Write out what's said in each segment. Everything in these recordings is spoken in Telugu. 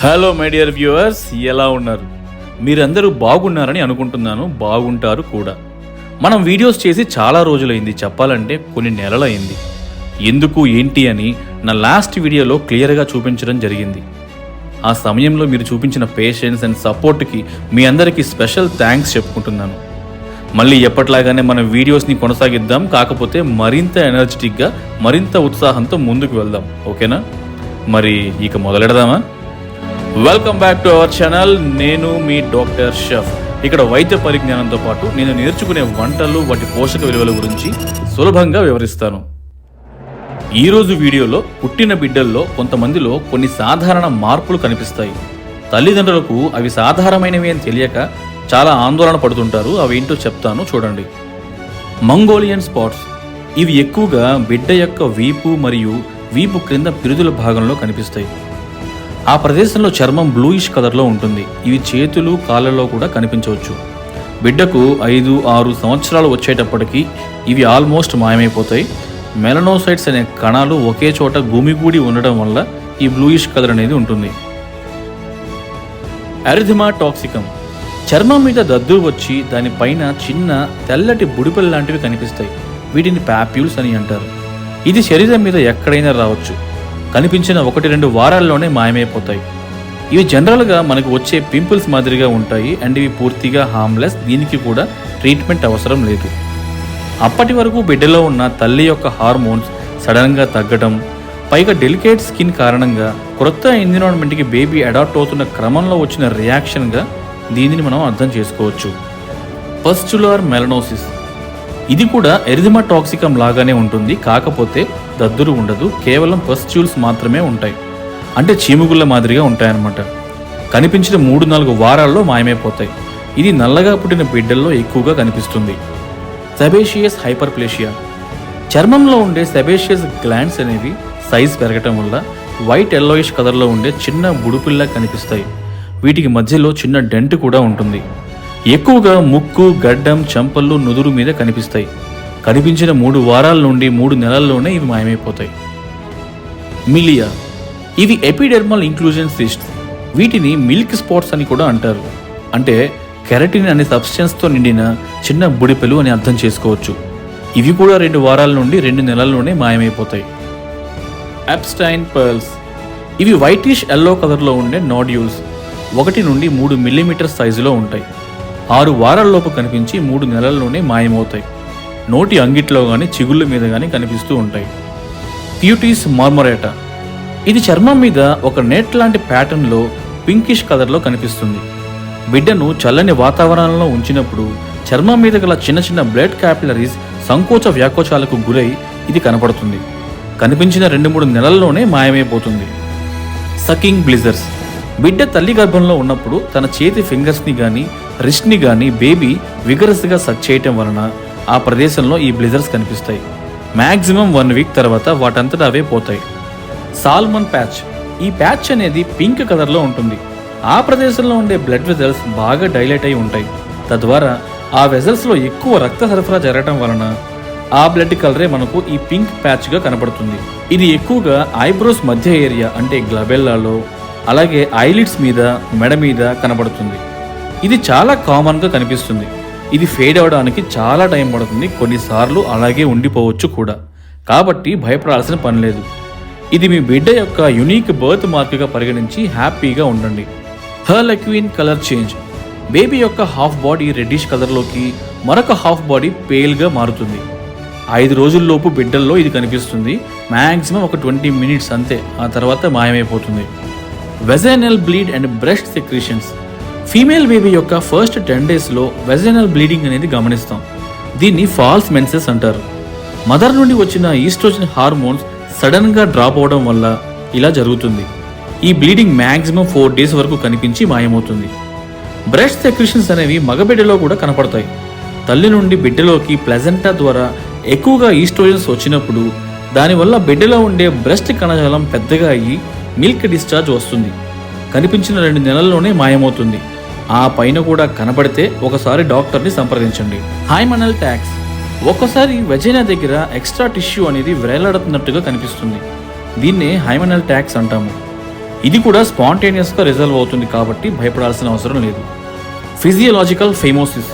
హలో మై డియర్ వ్యూవర్స్, ఎలా ఉన్నారు? మీరందరూ బాగున్నారని అనుకుంటున్నాను. బాగుంటారు కూడా. మనం వీడియోస్ చేసి చాలా రోజులైంది, చెప్పాలంటే కొన్ని నెలలైంది. ఎందుకు ఏంటి అని నా లాస్ట్ వీడియోలో క్లియర్గా చూపించడం జరిగింది. ఆ సమయంలో మీరు చూపించిన పేషెన్స్ అండ్ సపోర్ట్కి మీ అందరికీ స్పెషల్ థ్యాంక్స్ చెప్పుకుంటున్నాను. మళ్ళీ ఎప్పట్లాగానే మన వీడియోస్ని కొనసాగిద్దాం, కాకపోతే మరింత ఎనర్జెటిక్గా, మరింత ఉత్సాహంతో ముందుకు వెళ్దాం. ఓకేనా? మరి ఇక మొదలెడదామా? Welcome back to our channel. నేను మీ డాక్టర్ షెఫ్. ఇక్కడ వైద్య పరిజ్ఞానంతో పాటు నేను నేర్చుకునే వంటలు, వాటి పోషక విలువల గురించి సులభంగా వివరిస్తాను. ఈరోజు వీడియోలో పుట్టిన బిడ్డల్లో కొంతమందిలో కొన్ని సాధారణ మార్పులు కనిపిస్తాయి. తల్లిదండ్రులకు అవి సాధారణమైనవి అని తెలియక చాలా ఆందోళన పడుతుంటారు. అవేంటో చెప్తాను, చూడండి. Mongolian spots. ఇవి ఎక్కువగా బిడ్డ యొక్క వీపు మరియు వీపు క్రింద పిరుదుల భాగంలో కనిపిస్తాయి. ఆ ప్రదేశంలో చర్మం బ్లూయిష్ కలర్లో ఉంటుంది. ఇవి చేతులు, కాళ్ళలో కూడా కనిపించవచ్చు. బిడ్డకు 5-6 సంవత్సరాలు వచ్చేటప్పటికి ఇవి ఆల్మోస్ట్ మాయమైపోతాయి. మెలనోసైట్స్ అనే కణాలు ఒకే చోట గుమిగూడి ఉండడం వల్ల ఈ బ్లూయిష్ కలర్ అనేది ఉంటుంది. ఎరిథిమా టాక్సికం. చర్మం మీద దద్దురు వచ్చి దానిపైన చిన్న తెల్లటి బుడిపెల్ లాంటివి కనిపిస్తాయి. వీటిని పాప్యూల్స్ అని అంటారు. ఇది శరీరం మీద ఎక్కడైనా రావచ్చు. కనిపించిన 1-2 వారాల్లోనే మాయమైపోతాయి. ఇవి జనరల్గా మనకు వచ్చే పింపుల్స్ మాదిరిగా ఉంటాయి అండ్ ఇవి పూర్తిగా హార్మ్లెస్. దీనికి కూడా ట్రీట్మెంట్ అవసరం లేదు. అప్పటి వరకు బిడ్డలో ఉన్న తల్లి యొక్క హార్మోన్స్ సడన్గా తగ్గడం, పైగా డెలికేట్ స్కిన్ కారణంగా కొత్త ఎన్విరాన్మెంట్కి బేబీ అడాప్ట్ అవుతున్న క్రమంలో వచ్చిన రియాక్షన్గా దీనిని మనం అర్థం చేసుకోవచ్చు. పస్చులార్ మెలనోసిస్. ఇది కూడా ఎరిథిమా టాక్సికం లాగానే ఉంటుంది, కాకపోతే దద్దురు ఉండదు. కేవలం పస్ట్యూల్స్ మాత్రమే ఉంటాయి. అంటే చీముగుళ్ళ మాదిరిగా ఉంటాయన్నమాట. కనిపించిన 3-4 వారాల్లో మాయమైపోతాయి. ఇది నల్లగా పుట్టిన బిడ్డల్లో ఎక్కువగా కనిపిస్తుంది. Sebaceous hyperplasia. చర్మంలో ఉండే సెబేషియస్ గ్లాండ్స్ అనేవి సైజ్ పెరగటం వల్ల వైట్ ఎల్లోయిష్ కలర్లో ఉండే చిన్న బుడుపిల్లా కనిపిస్తాయి. వీటికి మధ్యలో చిన్న డెంట్ కూడా ఉంటుంది. ఎక్కువగా ముక్కు, గడ్డం, చెంపలు, నుదురు మీద కనిపిస్తాయి. కనిపించిన 3 వారాల నుండి 3 నెలల్లోనే ఇవి మాయమైపోతాయి. మిలియా. ఇవి ఎపిడెర్మల్ ఇంక్లూజన్ సిస్ట్స్. వీటిని మిల్క్ స్పాట్స్ అని కూడా అంటారు. అంటే కెరటిన్ అనే సబ్స్టెన్స్తో నిండిన చిన్న బుడిపెలు అని అర్థం చేసుకోవచ్చు. ఇవి కూడా 2 వారాల నుండి 2 నెలల్లోనే మాయమైపోతాయి. Epstein pearls. ఇవి వైటిష్ ఎల్లో కలర్లో ఉండే నోడ్యూల్స్. 1 నుండి 3 మిల్లీమీటర్ సైజులో ఉంటాయి. 6 వారాల్లోపు కనిపించి 3 నెలల్లోనే మాయమవుతాయి. నోటి అంగిట్లో కానీ చిగుళ్ళ మీద కానీ కనిపిస్తూ ఉంటాయి. క్యూటీస్ మార్మొరేటా. ఇది చర్మం మీద ఒక నెట్ లాంటి ప్యాటర్న్లో పింకిష్ కలర్లో కనిపిస్తుంది. బిడ్డను చల్లని వాతావరణంలో ఉంచినప్పుడు చర్మం మీద గల చిన్న చిన్న బ్లడ్ క్యాపిలరీస్ సంకోచ వ్యాకోచాలకు గురై ఇది కనపడుతుంది. కనిపించిన 2-3 నెలల్లోనే మాయమైపోతుంది. సకింగ్ బ్లిజర్స్. బిడ్డ తల్లి గర్భంలో ఉన్నప్పుడు తన చేతి ఫింగర్స్ని కానీ రిస్ట్ని కానీ బేబీ విగరస్గా సక్ చేయటం వలన ఆ ప్రదేశంలో ఈ బ్లిజర్స్ కనిపిస్తాయి. మ్యాక్సిమం 1 వీక్ తర్వాత వాటంతటా అవే పోతాయి. Salmon patch. ఈ ప్యాచ్ అనేది పింక్ కలర్లో ఉంటుంది. ఆ ప్రదేశంలో ఉండే బ్లడ్ వెజల్స్ బాగా డైలైట్ అయి ఉంటాయి. తద్వారా ఆ వెజల్స్లో ఎక్కువ రక్త సరఫరా జరగటం వలన ఆ బ్లడ్ కలరే మనకు ఈ పింక్ ప్యాచ్గా కనపడుతుంది. ఇది ఎక్కువగా ఐబ్రోస్ మధ్య ఏరియా అంటే గ్లబెల్లాలో, అలాగే ఐలిడ్స్ మీద, మెడ మీద కనబడుతుంది. ఇది చాలా కామన్గా కనిపిస్తుంది. ఇది ఫేడ్ అవడానికి చాలా టైం పడుతుంది. కొన్నిసార్లు అలాగే ఉండిపోవచ్చు కూడా. కాబట్టి భయపడాల్సిన పని లేదు. ఇది మీ బిడ్డ యొక్క యునీక్ బర్త్ మార్క్గా పరిగణించి హ్యాపీగా ఉండండి. హర్లెక్విన్ కలర్ చేంజ్. బేబీ యొక్క హాఫ్ బాడీ రెడ్డిష్ కలర్లోకి, మరొక హాఫ్ బాడీ పేల్గా మారుతుంది. 5 రోజుల్లోపు బిడ్డల్లో ఇది కనిపిస్తుంది. మ్యాక్సిమం ఒక 20 మినిట్స్ అంతే. ఆ తర్వాత మాయమైపోతుంది. Vaginal bleed and breast secretions. Female baby యొక్క ఫస్ట్ 10 డేస్లో వెజైనల్ బ్లీడింగ్ అనేది గమనిస్తాం. దీన్ని ఫాల్స్ మెన్సెస్ అంటారు. మదర్ నుండి వచ్చిన ఈస్ట్రోజన్ హార్మోన్స్ సడన్గా డ్రాప్ అవడం వల్ల ఇలా జరుగుతుంది. ఈ బ్లీడింగ్ మ్యాక్సిమం 4 డేస్ వరకు కనిపించి మాయమవుతుంది. బ్రెస్ట్ సెక్రీషన్స్ అనేవి మగబిడ్డలో కూడా కనపడతాయి. తల్లి నుండి బిడ్డలోకి ప్లెజెంటా ద్వారా ఎక్కువగా ఈస్ట్రోజన్స్ వచ్చినప్పుడు దానివల్ల బిడ్డలో ఉండే బ్రెస్ట్ కణజాలం పెద్దగా అయ్యి మిల్క్ డిశ్చార్జ్ వస్తుంది. కనిపించిన 2 నెలల్లోనే మాయమవుతుంది. ఆ పైన కూడా కనబడితే ఒకసారి డాక్టర్ని సంప్రదించండి. హైమనల్ ట్యాక్స్. ఒక్కసారి వెజైనా దగ్గర ఎక్స్ట్రా టిష్యూ అనేది వేలాడుతున్నట్టుగా కనిపిస్తుంది. దీన్నే హైమనల్ ట్యాక్స్ అంటాము. ఇది కూడా స్పాంటేనియస్గా రిజల్వ్ అవుతుంది కాబట్టి భయపడాల్సిన అవసరం లేదు. ఫిజియోలాజికల్ ఫెమోసిస్.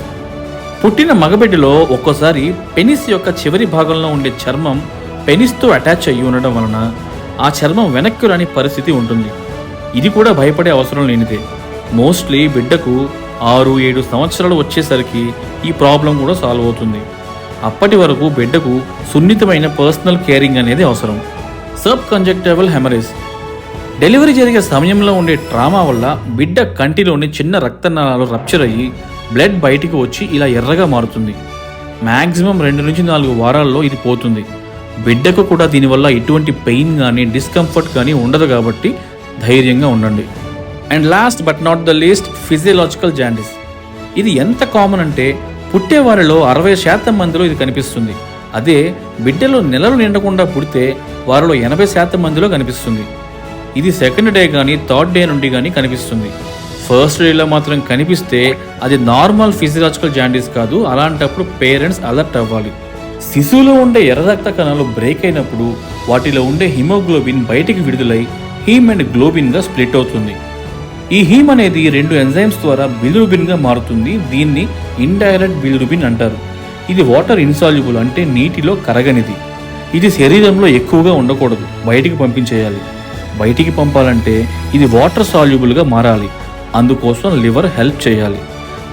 పుట్టిన మగబిడ్డలో ఒక్కోసారి పెనిస్ యొక్క చివరి భాగంలో ఉండే చర్మం పెనిస్తో అటాచ్ అయ్యి ఉండడం వలన ఆ చర్మం వెనక్కి రాని పరిస్థితి ఉంటుంది. ఇది కూడా భయపడే అవసరం లేనిదే. మోస్ట్లీ బిడ్డకు 6-7 సంవత్సరాలు వచ్చేసరికి ఈ ప్రాబ్లం కూడా సాల్వ్ అవుతుంది. అప్పటి వరకు బిడ్డకు సున్నితమైన పర్సనల్ కేరింగ్ అనేది అవసరం. Sub కంజక్టివల్ haemorrhage. డెలివరీ జరిగే సమయంలో ఉండే ట్రామా వల్ల బిడ్డ కంటిలోని చిన్న రక్తనాళాలు రప్చర్ అయ్యి బ్లడ్ బయటికి వచ్చి ఇలా ఎర్రగా మారుతుంది. మ్యాక్సిమం 2 నుంచి 4 వారాల్లో ఇది పోతుంది. బిడ్డకు కూడా దీనివల్ల ఎటువంటి పెయిన్ కానీ డిస్కంఫర్ట్ కానీ ఉండదు కాబట్టి ధైర్యంగా ఉండండి. And last but not the least, physiological jaundice. ఇది ఎంత కామన్ అంటే పుట్టే వారిలో 60% మందిలో ఇది కనిపిస్తుంది. అదే బిడ్డలో నెలలు నిండకుండా పుడితే వారిలో 80% మందిలో కనిపిస్తుంది. ఇది సెకండ్ డే కానీ థర్డ్ డే నుండి కానీ కనిపిస్తుంది. ఫస్ట్ డేలో మాత్రం కనిపిస్తే అది నార్మల్ ఫిజియలాజికల్ జాండిస్ కాదు. అలాంటప్పుడు పేరెంట్స్ అలర్ట్ అవ్వాలి. శిశువులో ఉండే ఎర్ర రక్త కణాలు బ్రేక్ అయినప్పుడు వాటిలో ఉండే హిమోగ్లోబిన్ బయటికి విడుదలై హీమ్ అండ్ గ్లోబిన్గా స్ప్లిట్ అవుతుంది. ఈ హీమ్ అనేది 2 ఎంజైమ్స్ ద్వారా బిలిరుబిన్గా మారుతుంది. దీన్ని ఇండైరెక్ట్ బిలిరుబిన్ అంటారు. ఇది వాటర్ ఇన్సాల్యుబుల్ అంటే నీటిలో కరగనిది. ఇది శరీరంలో ఎక్కువగా ఉండకూడదు, బయటికి పంపించేయాలి. బయటికి పంపాలంటే ఇది వాటర్ సాల్యుబుల్గా మారాలి. అందుకోసం లివర్ హెల్ప్ చేయాలి.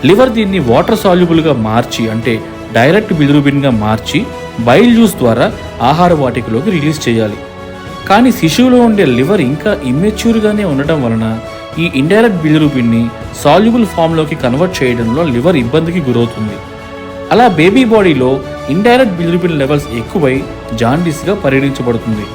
లివర్ దీన్ని వాటర్ సాల్యుబుల్గా మార్చి అంటే డైరెక్ట్ బిలిరుబిన్గా మార్చి బైల్ జ్యూస్ ద్వారా ఆహార వాటికలోకి రిలీజ్ చేయాలి. కానీ శిశువులో ఉండే లివర్ ఇంకా ఇమ్మెచ్యూర్గానే ఉండటం వలన ఈ ఇండైరెక్ట్ బిలిరుబిన్ని సాల్యుబుల్ ఫామ్లోకి కన్వర్ట్ చేయడంలో లివర్ ఇబ్బందికి గురవుతుంది. అలా బేబీ బాడీలో ఇండైరెక్ట్ బిలిరుబిన్ లెవెల్స్ ఎక్కువై జాండీస్గా పరిగణించబడుతుంది.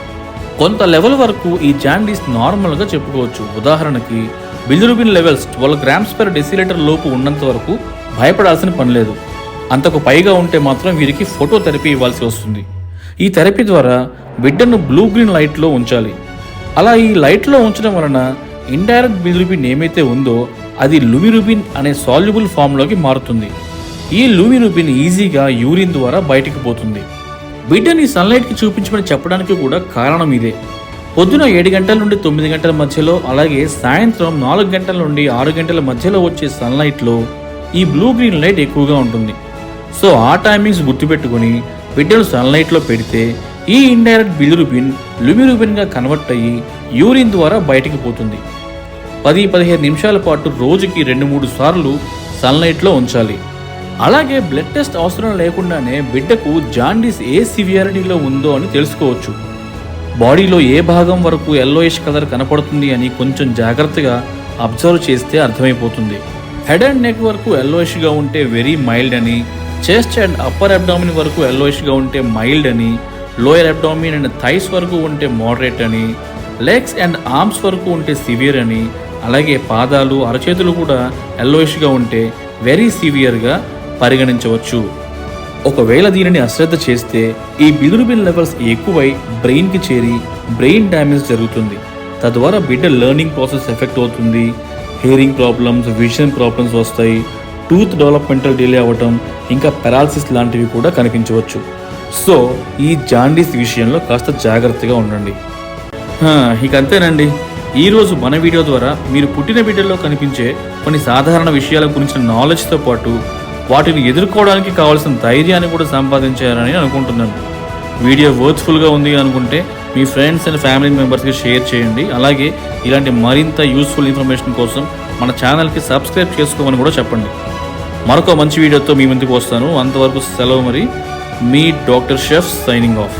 కొంత లెవెల్ వరకు ఈ జాండీస్ నార్మల్గా చెప్పుకోవచ్చు. ఉదాహరణకి బిలిరుబిన్ లెవెల్స్ 12 grams/dL లోపు ఉన్నంత వరకు భయపడాల్సిన పని లేదు. అంతకు పైగా ఉంటే మాత్రం వీరికి ఫోటోథెరపీ ఇవ్వాల్సి వస్తుంది. ఈ థెరపీ ద్వారా బిడ్డను బ్లూ గ్రీన్ లైట్లో ఉంచాలి. అలా ఈ లైట్లో ఉంచడం వలన ఇండైరెక్ట్ బిలిరుబిన్ ఏమైతే ఉందో అది లుమిరుబిన్ అనే సాల్యుబుల్ ఫామ్లోకి మారుతుంది. ఈ లుమిరుబిన్ ఈజీగా యూరిన్ ద్వారా బయటికి పోతుంది. బిడ్డని సన్లైట్కి చూపించమని చెప్పడానికి కూడా కారణం ఇదే. పొద్దున 7 గంటల నుండి 9 గంటల మధ్యలో, అలాగే సాయంత్రం 4 గంటల నుండి 6 గంటల మధ్యలో వచ్చే సన్లైట్లో ఈ బ్లూ గ్రీన్ లైట్ ఎక్కువగా ఉంటుంది. సో ఆ టైమింగ్స్ గుర్తుపెట్టుకుని బిడ్డను సన్లైట్లో పెడితే ఈ ఇండైరెక్ట్ బిలిరుబిన్ లుమిరుబిన్గా కన్వర్ట్ అయ్యి యూరిన్ ద్వారా బయటికి పోతుంది. 10-15 నిమిషాల పాటు రోజుకి 2-3 సార్లు సన్లైట్లో ఉంచాలి. అలాగే బ్లడ్ టెస్ట్ అవసరం లేకుండానే బిడ్డకు జాండీస్ ఏ సివియారిటీలో ఉందో అని తెలుసుకోవచ్చు. బాడీలో ఏ భాగం వరకు yellowish కలర్ కనపడుతుంది అని కొంచెం జాగ్రత్తగా అబ్జర్వ్ చేస్తే అర్థమైపోతుంది. హెడ్ అండ్ నెక్ వరకు yellowishగా ఉంటే వెరీ మైల్డ్ అని, చెస్ట్ అండ్ అప్పర్ అబ్డామిన్ వరకు yellowishగా ఉంటే మైల్డ్ అని, లోయర్ అబ్డామిన్ అండ్ థైస్ వరకు ఉంటే మోడరేట్ అని, లెగ్స్ అండ్ ఆర్మ్స్ వరకు ఉంటే సివియర్ అని, అలాగే పాదాలు అరచేతులు కూడా yellowishగా ఉంటే వెరీ సివియర్గా పరిగణించవచ్చు. ఒకవేళ దీనిని అశ్రద్ధ చేస్తే ఈ బిలిరుబిన్ లెవెల్స్ ఎక్కువై బ్రెయిన్కి చేరి బ్రెయిన్ డ్యామేజ్ జరుగుతుంది. తద్వారా బిడ్డ లెర్నింగ్ ప్రాసెస్ ఎఫెక్ట్ అవుతుంది. హియరింగ్ ప్రాబ్లమ్స్, విజన్ ప్రాబ్లమ్స్ వస్తాయి. టూత్ డెవలప్మెంటల్ డిలే అవ్వటం, ఇంకా పెరాలసిస్ లాంటివి కూడా కనిపించవచ్చు. సో ఈ జాండీస్ విషయంలో కాస్త జాగ్రత్తగా ఉండండి. ఇక అంతేనండి. ఈరోజు మన వీడియో ద్వారా మీరు పుట్టిన బిడ్డల్లో కనిపించే కొన్ని సాధారణ విషయాల గురించిన నాలెడ్జ్తో పాటు వాటిని ఎదుర్కోవడానికి కావాల్సిన ధైర్యాన్ని కూడా సంపాదించారని అనుకుంటున్నాను. వీడియో వర్త్ఫుల్గా ఉంది అనుకుంటే మీ ఫ్రెండ్స్ అండ్ ఫ్యామిలీ మెంబర్స్కి షేర్ చేయండి. అలాగే ఇలాంటి మరింత యూస్ఫుల్ ఇన్ఫర్మేషన్ కోసం మన ఛానల్కి సబ్స్క్రైబ్ చేసుకోమని కూడా చెప్పండి. మరొక మంచి వీడియోతో మీ ముందుకు వస్తాను. అంతవరకు సెలవు. మరి మీ డాక్టర్ షెఫ్ సైనింగ్ ఆఫ్.